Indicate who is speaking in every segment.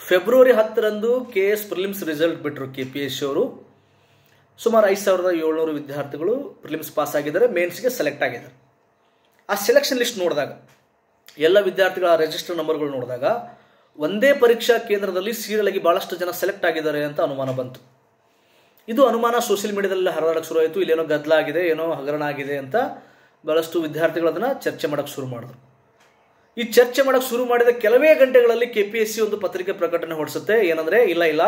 Speaker 1: February 10ರಂದು KS prelims result ಬಿಟ್ಟರು KPSC ಅವರು. ಸುಮಾರು 5700 ವಿದ್ಯಾರ್ಥಿಗಳು ಪ್ರಿಲಿಮ್ಸ್ ಪಾಸ್ ಆಗಿದ್ದಾರೆ, ಮೇನ್ಸ್ಗೆ ಸೆಲೆಕ್ಟ್ ಆಗಿದ್ದಾರೆ. ಆ ಸೆಲೆಕ್ಷನ್ ಲಿಸ್ಟ್ ನೋಡಿದಾಗ ಎಲ್ಲ ವಿದ್ಯಾರ್ಥಿಗಳ ರಿಜಿಸ್ಟರ್ ನಂಬರ್ಗಳು ನೋಡಿದಾಗ ಒಂದೇ ಪರೀಕ್ಷಾ ಕೇಂದ್ರದಲ್ಲಿ ಸೀರಿಯಲ್ ಆಗಿ ಬಹಳಷ್ಟು ಜನ ಸೆಲೆಕ್ಟ್ ಆಗಿದ್ದಾರೆ ಅಂತ ಅನುಮಾನ ಬಂತು. ಇದು ಅನುಮಾನ ಸೋಷಿಯಲ್ ಮೀಡಿಯಾದಲ್ಲಿ ಹರಿದಾಡಕ್ಕೆ ಶುರು ಆಯಿತು. ಇಲ್ಲೇನೋ ಗದ್ದಲ ಆಗಿದೆ, ಏನೋ ಹಗರಣ ಆಗಿದೆ ಅಂತ ಬಹಳಷ್ಟು ವಿದ್ಯಾರ್ಥಿಗಳು ಅದನ್ನು ಚರ್ಚೆ ಮಾಡೋಕ್ಕೆ ಶುರು ಮಾಡಿದ್ರು. ಈ ಚರ್ಚೆ ಮಾಡೋಕ್ಕೆ ಶುರು ಮಾಡಿದ ಕೆಲವೇ ಗಂಟೆಗಳಲ್ಲಿ KPSC ಒಂದು ಪತ್ರಿಕೆ ಪ್ರಕಟಣೆ ಹೊರಡಿಸುತ್ತೆ. ಏನಂದರೆ, ಇಲ್ಲ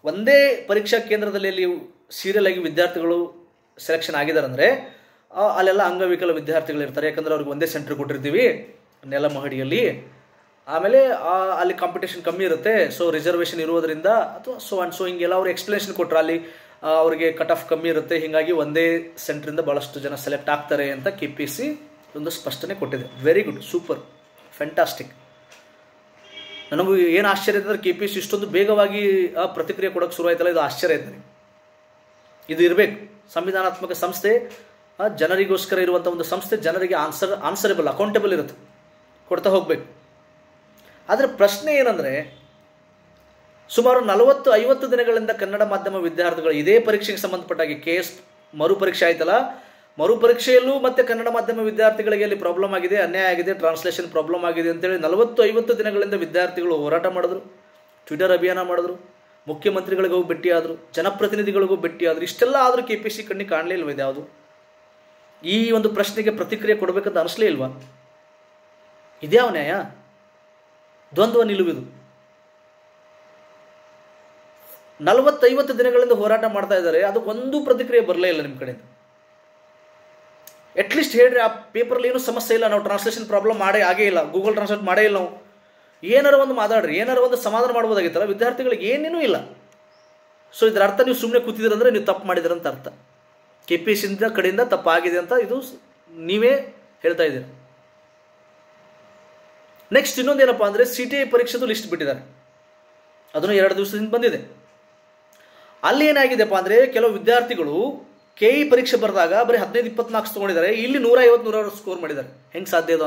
Speaker 1: ಒಂದೇ ಪರೀಕ್ಷಾ ಕೇಂದ್ರದಲ್ಲಿ ಅಲ್ಲಿ ಸೀರಿಯಲ್ ಆಗಿ ವಿದ್ಯಾರ್ಥಿಗಳು ಸೆಲೆಕ್ಷನ್ ಆಗಿದ್ದಾರೆ ಅಂದರೆ ಅಲ್ಲೆಲ್ಲ ಅಂಗವಿಕಲ ವಿದ್ಯಾರ್ಥಿಗಳು ಇರ್ತಾರೆ. ಯಾಕಂದರೆ ಅವ್ರಿಗೆ ಒಂದೇ ಸೆಂಟರ್ ಕೊಟ್ಟಿರ್ತೀವಿ ನೆಲಮಹಡಿಯಲ್ಲಿ. ಆಮೇಲೆ ಅಲ್ಲಿ ಕಾಂಪಿಟೇಷನ್ ಕಮ್ಮಿ ಇರುತ್ತೆ, ಸೊ ರಿಸರ್ವೇಷನ್ ಇರುವುದರಿಂದ ಅಥವಾ ಸೊ ಹಿಂಗೆಲ್ಲ ಅವ್ರು ಎಕ್ಸ್ಪ್ಲನೇಷನ್ ಕೊಟ್ಟರು. ಅಲ್ಲಿ ಅವರಿಗೆ ಕಟ್ ಆಫ್ ಕಮ್ಮಿ ಇರುತ್ತೆ, ಹೀಗಾಗಿ ಒಂದೇ ಸೆಂಟ್ರಿಂದ ಭಾಳಷ್ಟು ಜನ ಸೆಲೆಕ್ಟ್ ಆಗ್ತಾರೆ ಅಂತ KPSC ಒಂದು ಸ್ಪಷ್ಟನೆ ಕೊಟ್ಟಿದೆ. Very good, super, fantastic. ನನಗೂ ಏನು ಆಶ್ಚರ್ಯ ಅಂದರೆ KPSC ಇಷ್ಟೊಂದು ಬೇಗವಾಗಿ ಪ್ರತಿಕ್ರಿಯೆ ಕೊಡೋಕ್ಕೆ ಶುರು ಆಯ್ತಲ್ಲ, ಇದು ಆಶ್ಚರ್ಯ ಆಯ್ತು ನನಗೆ. ಇದು ಇರಬೇಕು. ಸಂವಿಧಾನಾತ್ಮಕ ಸಂಸ್ಥೆ, ಜನರಿಗೋಸ್ಕರ ಇರುವಂಥ ಒಂದು ಸಂಸ್ಥೆ, ಜನರಿಗೆ ಆನ್ಸರೇಬಲ್, ಅಕೌಂಟೇಬಲ್ ಇರುತ್ತೆ, ಕೊಡ್ತಾ ಹೋಗಬೇಕು. ಆದರೆ ಪ್ರಶ್ನೆ ಏನಂದರೆ, ಸುಮಾರು 40-50 ದಿನಗಳಿಂದ ಕನ್ನಡ ಮಾಧ್ಯಮ ವಿದ್ಯಾರ್ಥಿಗಳು ಇದೇ ಪರೀಕ್ಷೆಗೆ ಸಂಬಂಧಪಟ್ಟಾಗಿ KS ಮರುಪರೀಕ್ಷೆ ಆಯ್ತಲ್ಲ, ಮರುಪರೀಕ್ಷೆಯಲ್ಲೂ ಮತ್ತೆ ಕನ್ನಡ ಮಾಧ್ಯಮ ವಿದ್ಯಾರ್ಥಿಗಳಿಗೆ ಅಲ್ಲಿ ಪ್ರಾಬ್ಲಮ್ ಆಗಿದೆ, ಅನ್ಯಾಯ ಆಗಿದೆ, ಟ್ರಾನ್ಸ್ಲೇಷನ್ ಪ್ರಾಬ್ಲಮ್ ಆಗಿದೆ ಅಂತೇಳಿ 40-50 ದಿನಗಳಿಂದ ವಿದ್ಯಾರ್ಥಿಗಳು ಹೋರಾಟ ಮಾಡಿದ್ರು, ಟ್ವಿಟರ್ ಅಭಿಯಾನ ಮಾಡಿದ್ರು, ಮುಖ್ಯಮಂತ್ರಿಗಳಿಗೂ ಭೇಟಿಯಾದರು, ಜನಪ್ರತಿನಿಧಿಗಳಿಗೂ ಭೇಟಿಯಾದರು. ಇಷ್ಟೆಲ್ಲ ಆದರೂ KPSC ಕಣ್ಣಿಗೆ ಕಾಣಲೇ ಇಲ್ವ ಇದ್ಯಾವುದು? ಈ ಒಂದು ಪ್ರಶ್ನೆಗೆ ಪ್ರತಿಕ್ರಿಯೆ ಕೊಡಬೇಕಂತ ಅನಿಸ್ಲೇ ಇಲ್ವಾ? ಇದ್ಯಾವ ನ್ಯಾಯ? ದ್ವಂದ್ವ ನಿಲುವಿದು. 40-50 ದಿನಗಳಿಂದ ಹೋರಾಟ ಮಾಡ್ತಾ ಇದ್ದಾರೆ, ಅದಕ್ಕೊಂದು ಪ್ರತಿಕ್ರಿಯೆ ಬರಲೇ ಇಲ್ಲ ನಿಮ್ಮ ಕಡೆಯಿಂದ. ಅಟ್ಲೀಸ್ಟ್ ಹೇಳ್ರಿ, ಆ ಪೇಪರಲ್ಲಿ ಏನೂ ಸಮಸ್ಯೆ ಇಲ್ಲ, ನಾವು ಟ್ರಾನ್ಸ್ಲೇಷನ್ ಪ್ರಾಬ್ಲಮ್ ಆಗೇ ಇಲ್ಲ, ಗೂಗಲ್ ಟ್ರಾನ್ಸ್ಲೇಟ್ ಮಾಡೇ ಇಲ್ಲ, ನಾವು ಏನಾರು ಒಂದು ಮಾತಾಡ್ರಿ, ಏನಾರು ಒಂದು ಸಮಾಧಾನ ಮಾಡ್ಬೋದಾಗಿತ್ತಲ್ಲ. ವಿದ್ಯಾರ್ಥಿಗಳಿಗೆ ಏನೇನೂ ಇಲ್ಲ. ಸೊ ಇದರ ಅರ್ಥ ನೀವು ಸುಮ್ಮನೆ ಕೂತಿದ್ದೀರಂದ್ರೆ ನೀವು ತಪ್ಪು ಮಾಡಿದಿರಂತ ಅರ್ಥ. KPSC ಕಡೆಯಿಂದ ತಪ್ಪಾಗಿದೆ ಅಂತ ಇದು ನೀವೇ ಹೇಳ್ತಾ ಇದ್ದೀರಿ. ನೆಕ್ಸ್ಟ್ ಇನ್ನೊಂದೇನಪ್ಪ ಅಂದರೆ, CTI ಪರೀಕ್ಷೆದು ಲಿಸ್ಟ್ ಬಿಟ್ಟಿದ್ದಾರೆ. ಅದನ್ನು 2 ದಿವಸದಿಂದ ಬಂದಿದೆ. ಅಲ್ಲಿ ಏನಾಗಿದೆಪ್ಪ ಅಂದರೆ, ಕೆಲವು ವಿದ್ಯಾರ್ಥಿಗಳು KE ಪರೀಕ್ಷೆ ಬರೆದಾಗ ಬರೀ 15-20 ಮಾರ್ಕ್ಸ್ ತೊಗೊಂಡಿದ್ದಾರೆ, ಇಲ್ಲಿ 150-160 ಸ್ಕೋರ್ ಮಾಡಿದ್ದಾರೆ. ಹೆಂಗೆ ಸಾಧ್ಯ? ಇದು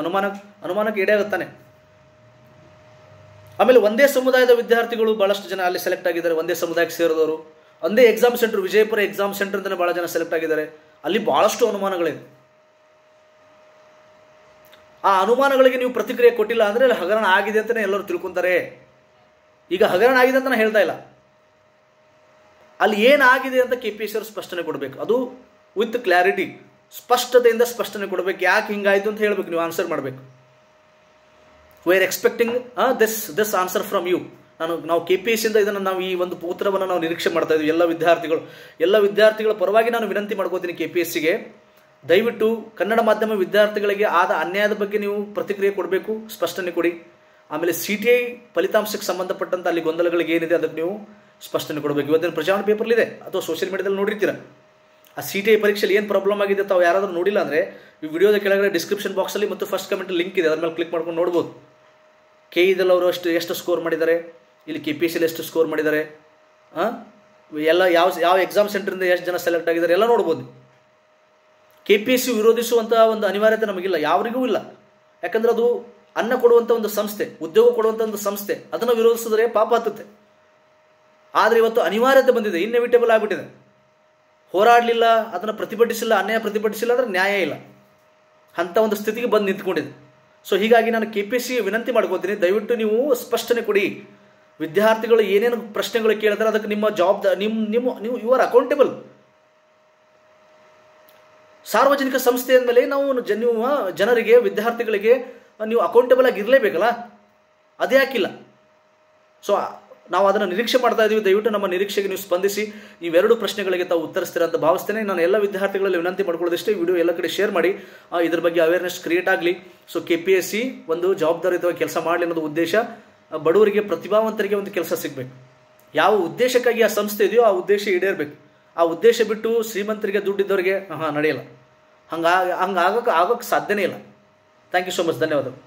Speaker 1: ಅನುಮಾನಕ್ಕೆ ಎಡೆ ಆಗುತ್ತಾನೆ. ಆಮೇಲೆ ಒಂದೇ ಸಮುದಾಯದ ವಿದ್ಯಾರ್ಥಿಗಳು ಭಾಳಷ್ಟು ಜನ ಅಲ್ಲಿ ಸೆಲೆಕ್ಟ್ ಆಗಿದ್ದಾರೆ, ಒಂದೇ ಸಮುದಾಯಕ್ಕೆ ಸೇರಿದವರು. ಒಂದೇ exam centre, Vijayapura exam centre ಅಂತಲೇ ಭಾಳ ಜನ ಸೆಲೆಕ್ಟ್ ಆಗಿದ್ದಾರೆ. ಅಲ್ಲಿ ಭಾಳಷ್ಟು ಅನುಮಾನಗಳಿದೆ. ಆ ಅನುಮಾನಗಳಿಗೆ ನೀವು ಪ್ರತಿಕ್ರಿಯೆ ಕೊಟ್ಟಿಲ್ಲ ಅಂದರೆ ಅಲ್ಲಿ ಹಗರಣ ಆಗಿದೆ ಅಂತಲೇ ಎಲ್ಲರೂ ತಿಳ್ಕೊತಾರೆ. ಈಗ ಹಗರಣ ಆಗಿದೆ ಅಂತ ನಾನು ಹೇಳ್ತಾ ಇಲ್ಲ, ಅಲ್ಲಿ ಏನಾಗಿದೆ ಅಂತ KPSC ಅವರು ಸ್ಪಷ್ಟನೆ ಕೊಡಬೇಕು. ಅದು ವಿತ್ ಕ್ಲಾರಿಟಿ, ಸ್ಪಷ್ಟತೆಯಿಂದ ಸ್ಪಷ್ಟನೆ ಕೊಡಬೇಕು. ಯಾಕೆ ಹಿಂಗಾಯಿತು ಅಂತ ಹೇಳಬೇಕು, ನೀವು ಆನ್ಸರ್ ಮಾಡಬೇಕು. We are expecting this answer from you. ನಾವು KPSC ಇಂದ ಇದನ್ನು ನಾವು ಈ ಒಂದು ಉತ್ತರವನ್ನು ನಾವು ನಿರೀಕ್ಷೆ ಮಾಡ್ತಾ ಇದ್ವಿ. ಎಲ್ಲ ವಿದ್ಯಾರ್ಥಿಗಳ ಪರವಾಗಿ ನಾನು ವಿನಂತಿ ಮಾಡ್ಕೋತೀನಿ KPSCಗೆ, ದಯವಿಟ್ಟು ಕನ್ನಡ ಮಾಧ್ಯಮ ವಿದ್ಯಾರ್ಥಿಗಳಿಗೆ ಆದ ಅನ್ಯಾಯದ ಬಗ್ಗೆ ನೀವು ಪ್ರತಿಕ್ರಿಯೆ ಕೊಡಬೇಕು, ಸ್ಪಷ್ಟನೆ ಕೊಡಿ. ಆಮೇಲೆ CTI ಫಲಿತಾಂಶಕ್ಕೆ ಸಂಬಂಧಪಟ್ಟಂತ ಅಲ್ಲಿ ಗೊಂದಲಗಳಿಗೆ ಏನಿದೆ ಅದಕ್ಕೆ ನೀವು ಸ್ಪಷ್ಟನೆ ಕೊಡಬೇಕು. ಇವತ್ತಿನ ಪ್ರಜಾವಾಣಿ ಪೇಪರ್ಲಿದೆ ಅಥವಾ ಸೋಷಿಯಲ್ ಮೀಡಿಯಾದಲ್ಲಿ ನೋಡಿರ್ತೀರ. ಆ CTI ಪರೀಕ್ಷೆಯಲ್ಲಿ ಏನು ಪ್ರಾಬ್ಲಮ್ ಆಗಿದೆ ತಾವು ಯಾರಾದರೂ ನೋಡಿಲ್ಲ ಅಂದರೆ ಈ ವಿಡಿಯೋದ ಕೆಳಗಡೆ ಡಿಸ್ಕ್ರಿಪ್ಷನ್ ಬಾಕ್ಸಲ್ಲಿ ಮತ್ತು ಫಸ್ಟ್ ಕಮೆಂಟ್ ಲಿಂಕ್ ಇದೆ, ಅದ್ರ ಮೇಲೆ ಕ್ಲಿಕ್ ಮಾಡ್ಕೊಂಡು ನೋಡ್ಬೋದು. KEದಲ್ಲಿ ಅವರು ಎಷ್ಟು ಸ್ಕೋರ್ ಮಾಡಿದ್ದಾರೆ, ಇಲ್ಲಿ KPSCಯಲ್ಲಿ ಎಷ್ಟು ಸ್ಕೋರ್ ಮಾಡಿದ್ದಾರೆ, ಎಲ್ಲ ಯಾವ ಎಕ್ಸಾಮ್ ಸೆಂಟರಿಂದ ಎಷ್ಟು ಜನ ಸೆಲೆಕ್ಟ್ ಆಗಿದ್ದಾರೆ ಎಲ್ಲ ನೋಡ್ಬೋದು. KPSC ವಿರೋಧಿಸುವಂಥ ಒಂದು ಅನಿವಾರ್ಯತೆ ನಮಗಿಲ್ಲ, ಯಾರಿಗೂ ಇಲ್ಲ. ಯಾಕಂದರೆ ಅದು ಅನ್ನ ಕೊಡುವಂಥ ಒಂದು ಸಂಸ್ಥೆ, ಉದ್ಯೋಗ ಕೊಡುವಂಥ ಒಂದು ಸಂಸ್ಥೆ. ಅದನ್ನು ವಿರೋಧಿಸಿದ್ರೆ ಪಾಪ ಹತ್ತುತ್ತೆ. ಆದರೆ ಇವತ್ತು ಅನಿವಾರ್ಯತೆ ಬಂದಿದೆ, ಇನ್ಎವಿಟೇಬಲ್ ಆಗಿಬಿಟ್ಟಿದೆ. ಹೋರಾಡಲಿಲ್ಲ, ಅದನ್ನು ಪ್ರತಿಭಟಿಸಿಲ್ಲ, ಅನ್ಯಾಯ ಪ್ರತಿಭಟಿಸಿಲ್ಲ ಅಂದರೆ ನ್ಯಾಯ ಇಲ್ಲ. ಅಂಥ ಒಂದು ಸ್ಥಿತಿಗೆ ಬಂದು ನಿಂತ್ಕೊಂಡಿದೆ. ಸೊ ಹೀಗಾಗಿ ನಾನು KPSC ವಿನಂತಿ ಮಾಡ್ಕೋತೀನಿ, ದಯವಿಟ್ಟು ನೀವು ಸ್ಪಷ್ಟನೆ ಕೊಡಿ. ವಿದ್ಯಾರ್ಥಿಗಳು ಏನೇನು ಪ್ರಶ್ನೆಗಳು ಕೇಳಿದ್ರೆ ಅದಕ್ಕೆ ನಿಮ್ಮ ಜವಾಬ್ದಾರಿ, ನೀವು ಯು ಆರ್ ಅಕೌಂಟೇಬಲ್. ಸಾರ್ವಜನಿಕ ಸಂಸ್ಥೆ ಅಂದಮೇಲೆ ನೀವು ಜನರಿಗೆ, ವಿದ್ಯಾರ್ಥಿಗಳಿಗೆ ನೀವು ಅಕೌಂಟೇಬಲ್ ಆಗಿ ಇರಲೇಬೇಕಲ್ಲ, ಅದೇ ಯಾಕಿಲ್ಲ? ಸೊ ನಾವು ಅದನ್ನು ನಿರೀಕ್ಷೆ ಮಾಡ್ತಾ ಇದ್ದೀವಿ. ದಯವಿಟ್ಟು ನಮ್ಮ ನಿರೀಕ್ಷೆಗೆ ನೀವು ಸ್ಪಂದಿಸಿ ಇವೆರಡು ಪ್ರಶ್ನೆಗಳಿಗೆ ತಾವು ಉತ್ತರಿಸ್ತೀರ ಅಂತ ಭಾವಿಸ್ತೇನೆ. ನಾನು ಎಲ್ಲ ವಿದ್ಯಾರ್ಥಿಗಳಲ್ಲಿ ವಿನಂತಿ ಮಾಡ್ಕೊಳ್ಳೋದಿಷ್ಟೇ, ವಿಡಿಯೋ ಎಲ್ಲ ಕಡೆ ಶೇರ್ ಮಾಡಿ, ಇದ್ರ ಬಗ್ಗೆ ಅವೇರ್ನೆಸ್ ಕ್ರಿಯೇಟ್ ಆಗಲಿ. ಸೊ KPSC ಒಂದು ಜವಾಬ್ದಾರಿಯುತವಾಗಿ ಕೆಲಸ ಮಾಡಲಿ ಅನ್ನೋದು ಉದ್ದೇಶ. ಬಡವರಿಗೆ, ಪ್ರತಿಭಾವಂತರಿಗೆ ಒಂದು ಕೆಲಸ ಸಿಗಬೇಕು. ಯಾವ ಉದ್ದೇಶಕ್ಕಾಗಿ ಆ ಸಂಸ್ಥೆ ಇದೆಯೋ ಆ ಉದ್ದೇಶ ಈಡೇರಬೇಕು. ಆ ಉದ್ದೇಶ ಬಿಟ್ಟು ಶ್ರೀಮಂತರಿಗೆ, ದುಡ್ಡಿದ್ದವರಿಗೆ ನಡೆಯಲ್ಲ. ಆಗೋಕ್ಕೆ ಸಾಧ್ಯನೇ ಇಲ್ಲ. Thank you so much. ಧನ್ಯವಾದಗಳು.